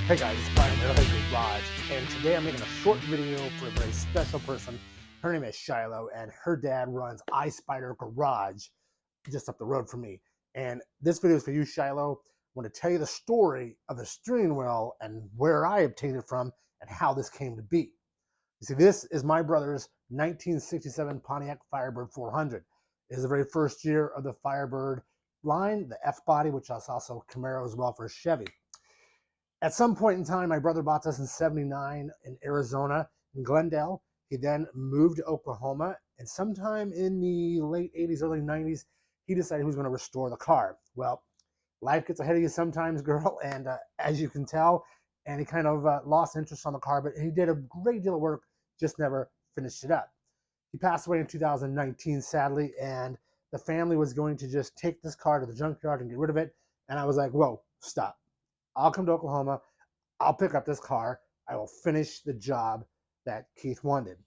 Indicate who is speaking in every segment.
Speaker 1: Hey guys, it's Brian from the Garage, and today I'm making a short video for a very special person. Her name is Shiloh, and her dad runs iSpider Garage just up the road from me. And this video is for you, Shiloh. I want to tell you the story of the steering wheel and where I obtained it from and how this came to be. You see, this is my brother's 1967 Pontiac Firebird 400. It is the very first year of the Firebird line, the F-body, which is also Camaro as well for Chevy. At some point in time, my brother bought this in '79 in Arizona, in Glendale. He then moved to Oklahoma, and sometime in the late 80s, early 90s, he decided he was going to restore the car. Well, life gets ahead of you sometimes, girl, and as you can tell, and he kind of lost interest on the car, but he did a great deal of work, just never finished it up. He passed away in 2019, sadly, and the family was going to just take this car to the junkyard and get rid of it, and I was like, whoa, stop. I'll come to Oklahoma. I'll pick up this car. I will finish the job that Keith wanted.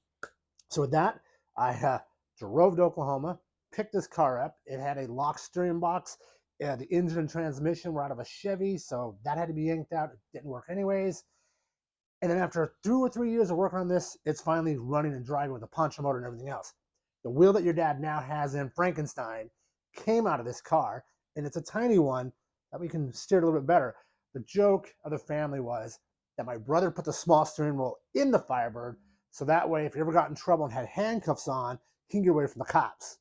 Speaker 1: So with that, I drove to Oklahoma, picked this car up. It had a locked steering box. The engine and transmission were out of a Chevy, so that had to be yanked out. It didn't work anyways. And then after 2 or 3 years of working on this, it's finally running and driving with a poncho motor and everything else. The wheel that your dad now has in Frankenstein came out of this car, and it's a tiny one that we can steer a little bit better. The joke of the family was that my brother put the small steering wheel in the Firebird, so that way if he ever got in trouble and had handcuffs on, he can get away from the cops.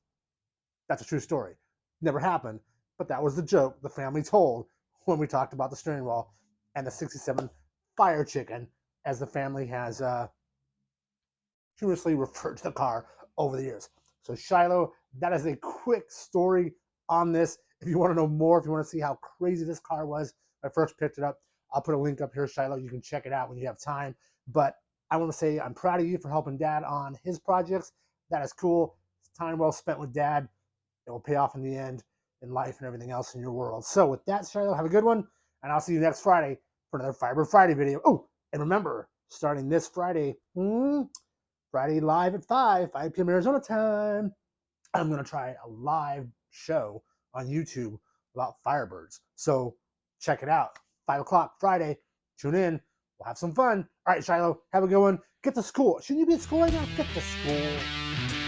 Speaker 1: That's a true story. Never happened, but that was the joke the family told when we talked about the steering wheel and the '67 Fire Chicken, as the family has humorously referred to the car over the years. So Shiloh, that is a quick story on this. If you want to know more, if you want to see how crazy this car was, I first picked it up. I'll put a link up here, Shiloh. You can check it out when you have time. But I want to say I'm proud of you for helping Dad on his projects. That is cool. It's time well spent with Dad. It will pay off in the end in life and everything else in your world. So with that, Shiloh, have a good one. And I'll see you next Friday for another Fiber Friday video. Oh, and remember, starting this Friday, Friday live at 5 p.m. Arizona time, I'm going to try a live show on YouTube about Firebirds. So check it out. 5 o'clock Friday. Tune in. We'll have some fun. All right, Shiloh, have a good one. Get to school. Shouldn't you be at school right now? Get to school.